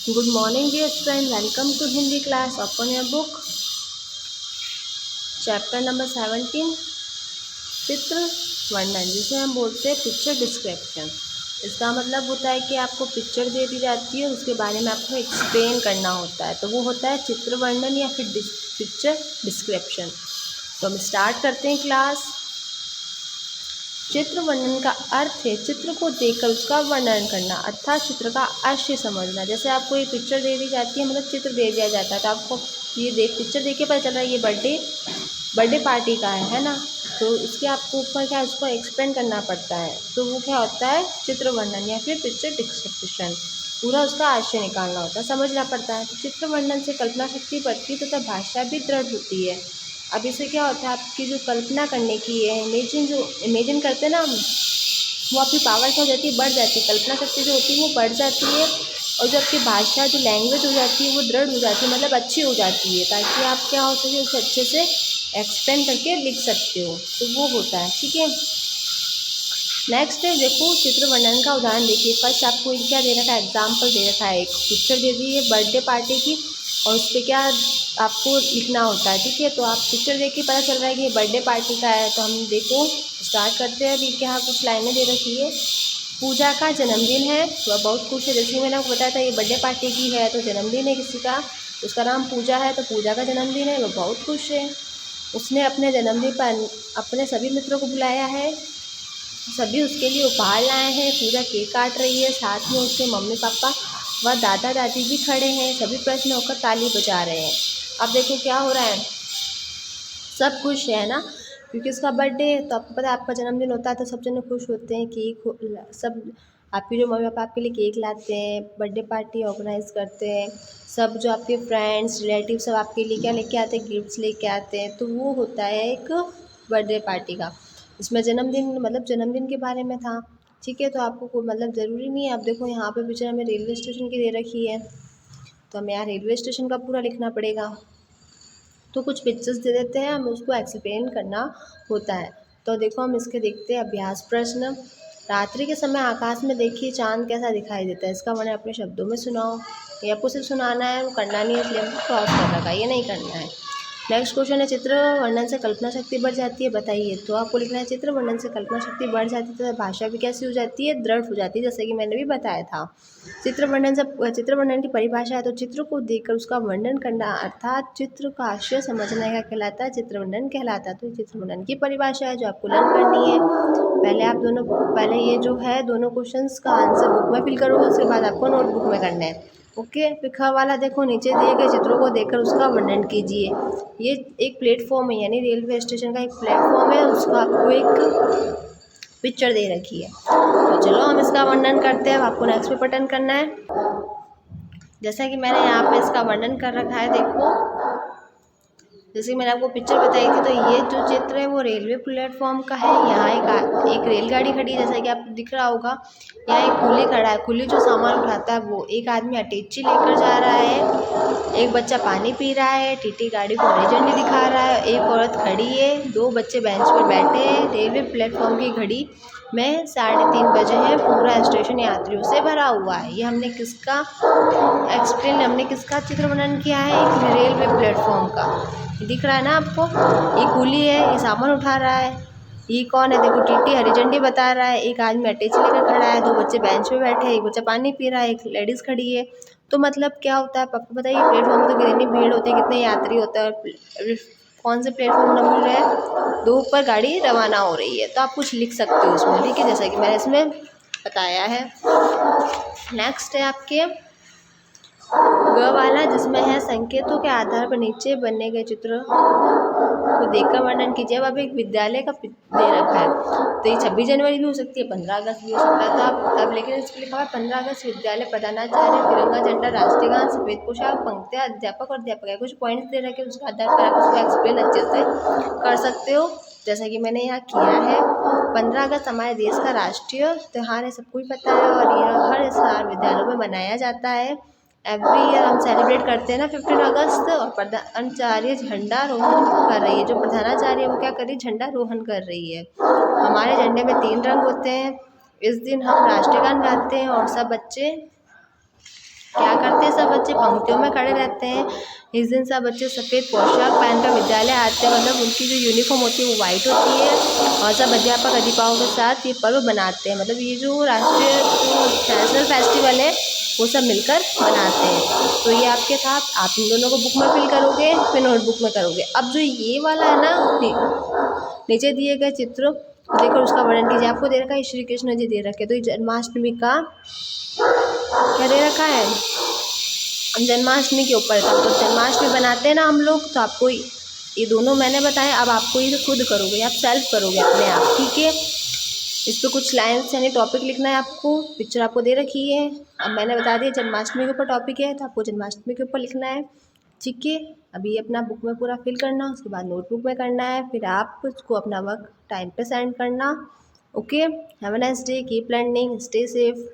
Good morning, dear friend. Welcome to Hindi class. Open your book. Chapter number 17. चित्र वर्णन, जिसे हम बोलते हैं पिक्चर डिस्क्रिप्शन। इसका मतलब होता है कि आपको पिक्चर दे दी जाती है, उसके बारे में आपको एक्सप्लेन करना होता है, तो वो होता है चित्र वर्णन या फिर पिक्चर डिस्क्रिप्शन। तो हम स्टार्ट करते हैं क्लास। चित्र वर्णन का अर्थ है चित्र को देखकर उसका वर्णन करना, अर्थात चित्र का आशय समझना। जैसे आपको ये पिक्चर दे दी जाती है, मतलब चित्र दे दिया जाता है, तो आपको ये पिक्चर देख के पता चल रहा है ये बर्थडे पार्टी का है ना। तो इसके आपको ऊपर क्या उसको एक्सप्लेन करना पड़ता है, तो वो क्या होता है चित्र वर्णन या फिर पिक्चर डिस्क्रिप्शन। पूरा उसका आशय निकालना होता है, समझना पड़ता है। तो चित्र वर्णन से कल्पना शक्ति बढ़ती है तथा भाषा भी दृढ़ होती है। अब इससे क्या होता है, आपकी जो कल्पना करने की है, इमेजिन करते हैं ना हम, वो आपकी पावर क्या हो जाती है, बढ़ जाती है। कल्पना शक्ति जो होती है वो बढ़ जाती है, और जो आपकी भाषा जो लैंग्वेज हो जाती है वो दृढ़ हो जाती है, मतलब अच्छी हो जाती है, ताकि आप क्या हो सके उसे अच्छे से एक्सप्लेन करके लिख सकते हो। तो वो होता है, ठीक है। नेक्स्ट है, देखो चित्र वर्णन का उदाहरण देखिए। फर्स्ट आपको क्या दे रखा है, एग्जाम्पल दे रखा है, एक पिक्चर दे दी है बर्थडे पार्टी की, और उस पर क्या आपको लिखना होता है, ठीक है। तो आप पिक्चर देख के पता चल रहा है कि ये बर्थडे पार्टी का है। तो हम देखो स्टार्ट करते हैं। अभी क्या कुछ लाइनें दे रखी है। पूजा का जन्मदिन है, वह बहुत खुश है। जैसे मैंने आपको बताया था ये बर्थडे पार्टी की है, तो जन्मदिन है किसी का, उसका नाम पूजा है, तो पूजा का जन्मदिन है, वह बहुत खुश है। उसने अपने जन्मदिन पर अपने सभी मित्रों को बुलाया है, सभी उसके लिए उपहार लाए हैं। पूजा केक काट रही है, साथ में उसके मम्मी पापा व दादा दादी भी खड़े हैं, सभी प्रसन्न होकर ताली बजा रहे हैं। अब देखो क्या हो रहा है, सब खुश है ना, क्योंकि उसका बर्थडे है। तो आपको पता है आपका जन्मदिन होता है तो सब जने खुश होते हैं, सब आपके जो मम्मी पापा आपके लिए केक लाते हैं, बर्थडे पार्टी ऑर्गेनाइज करते हैं, सब जो आपके फ्रेंड्स रिलेटिव सब आपके लिए क्या लेके आते हैं, गिफ्ट्स लेके आते हैं। तो वो होता है एक बर्थडे पार्टी का। इसमें जन्मदिन मतलब जन्मदिन के बारे में था, ठीक है। तो आपको मतलब ज़रूरी नहीं है। अब देखो यहाँ पे पिक्चर हमें रेलवे स्टेशन की दे रखी है, तो हमें यहाँ रेलवे स्टेशन का पूरा लिखना पड़ेगा। तो कुछ पिक्चर्स दे देते हैं, हमें उसको एक्सप्लेन करना होता है। तो देखो हम इसके देखते हैं अभ्यास प्रश्न। रात्रि के समय आकाश में देखिए चांद कैसा दिखाई देता है, इसका वर्णन अपने शब्दों में सुनाओ। ये आपको सिर्फ सुनाना है, करना नहीं है, इसलिए हमको क्रॉस कर रखा है, ये नहीं करना है। नेक्स्ट क्वेश्चन है, चित्र वर्णन से कल्पना शक्ति बढ़ जाती है, बताइए। तो आपको लिखना है चित्र वर्णन से कल्पना शक्ति बढ़ जाती है, तो भाषा भी कैसी हो जाती है, दृढ़ हो जाती है, जैसे कि मैंने भी बताया था। चित्र वर्णन की परिभाषा है, तो चित्र को देखकर उसका वर्णन करना, अर्थात चित्र का आशय समझना क्या कहलाता है, चित्र वर्णन कहलाता है। तो चित्र वर्णन की परिभाषा है जो आपको लर्न करनी है। पहले ये जो है दोनों क्वेश्चंस का आंसर बुक में फिल करोगे, उसके बाद आपको नोटबुक में करना है, ओके। फिर ख वाला देखो, नीचे दिए गए चित्रों को देखकर उसका वर्णन कीजिए। ये एक प्लेटफॉर्म है, यानी रेलवे स्टेशन का एक प्लेटफॉर्म है, उसका आपको एक पिक्चर दे रखी है। तो चलो हम इसका वर्णन करते हैं। आपको नेक्स्ट पे बटन करना है। जैसा कि मैंने यहाँ पे इसका वर्णन कर रखा है, देखो जैसे मैंने आपको पिक्चर बताई थी, तो ये जो चित्र है वो रेलवे प्लेटफॉर्म का है। यहाँ एक रेलगाड़ी खड़ी है, जैसा कि आपको दिख रहा होगा। यहाँ एक कुली खड़ा है, कुली जो सामान उठाता है वो। एक आदमी अटैची लेकर जा रहा है, एक बच्चा पानी पी रहा है, टीटी गाड़ी को हरी झंडी दिखा रहा है, एक औरत खड़ी है, दो बच्चे बेंच पर बैठे हैं। रेलवे प्लेटफॉर्म की घड़ी में 3:30 बजे है, पूरा स्टेशन यात्रियों से भरा हुआ है। ये हमने किसका चित्र वर्णन किया है, एक रेलवे प्लेटफॉर्म का। दिख रहा है ना आपको, ये कुली है, ये सामान उठा रहा है। ये कौन है, देखो टीटी हरी झंडी बता रहा है, एक आदमी अटैची लेकर खड़ा है, दो बच्चे बेंच पे बैठे हैं, एक बच्चा पानी पी रहा है, एक लेडीज़ खड़ी है। तो मतलब क्या होता है आपको पता है, ये प्लेटफॉर्म तो कितनी भीड़ होती है, कितने यात्री होते हैं, कौन से प्लेटफॉर्म नंबर है, 2 पर गाड़ी रवाना हो रही है। तो आप कुछ लिख सकते हो उसमें, ठीक है, जैसा कि मैंने इसमें बताया है। नेक्स्ट है आपके ग वाला, जिसमें है संकेतों के आधार पर नीचे बने गए चित्र को देखकर वर्णन कीजिए। अब एक विद्यालय का दे रखा है, तो ये 26 जनवरी भी हो सकती है, 15 अगस्त भी हो सकता है। तो आप अब लेकिन इसके लिखा हुआ 15 अगस्त विद्यालय प्रधानाचार्य, तिरंगा झंडा, राष्ट्रीय गान, सफेद पोशाक, पंक्तियाँ, अध्यापक और अध्यापक है। कुछ पॉइंट्स दे रखे, उसके आधार पर आप उसको एक्सप्लेन अच्छे से कर सकते हो, जैसा कि मैंने यहाँ किया है। 15 अगस्त हमारे देश का राष्ट्रीय त्यौहार है, सबको ही पता है, और यह हर साल विद्यालयों में मनाया जाता है। एवरी ईयर हम सेलिब्रेट करते हैं ना 15 अगस्त। और प्रधानाचार्य झंडा रोहन कर रही है, जो प्रधानाचार्य वो क्या कर रही है, झंडा रोहन कर रही है। हमारे झंडे में 3 रंग होते हैं। इस दिन हम राष्ट्रीय गान गाते हैं, और सब बच्चे क्या करते हैं, सब पंक्तियों में खड़े रहते हैं। इस दिन सब बच्चे सफ़ेद पोशाक पहनकर विद्यालय आते हैं, मतलब उनकी जो यूनिफॉर्म होती है वो वाइट होती है, और सब अध्यापक अध्यापिकाओं के साथ ये पर्व मनाते हैं। मतलब ये जो राष्ट्रीय जो नेशनल फेस्टिवल है वो सब मिलकर बनाते हैं। तो ये आपके था, आप इन दोनों को बुक में फिल करोगे, फिर नोटबुक में करोगे। अब जो ये वाला है ना, नीचे दिए गए चित्र देखकर उसका वर्णन कीजिए। आपको दे रखा है श्री कृष्ण जी दे रखे, तो ये जन्माष्टमी का क्या दे रखा है, जन्माष्टमी के ऊपर था। तो जन्माष्टमी बनाते हैं ना हम लोग, तो आपको ये दोनों मैंने बताए, अब आपको ये खुद करोगे, आप सेल्फ करोगे अपने आप, ठीक है। इस पर कुछ लाइन्स यानी टॉपिक लिखना है आपको, पिक्चर आपको दे रखी है। अब मैंने बता दिया जन्माष्टमी के ऊपर टॉपिक है, तो आपको जन्माष्टमी के ऊपर लिखना है, ठीक है। अभी अपना बुक में पूरा फिल करना, उसके बाद नोटबुक में करना है, फिर आप उसको अपना वर्क टाइम पे सेंड करना। Okay, have a nice day, keep learning, stay safe.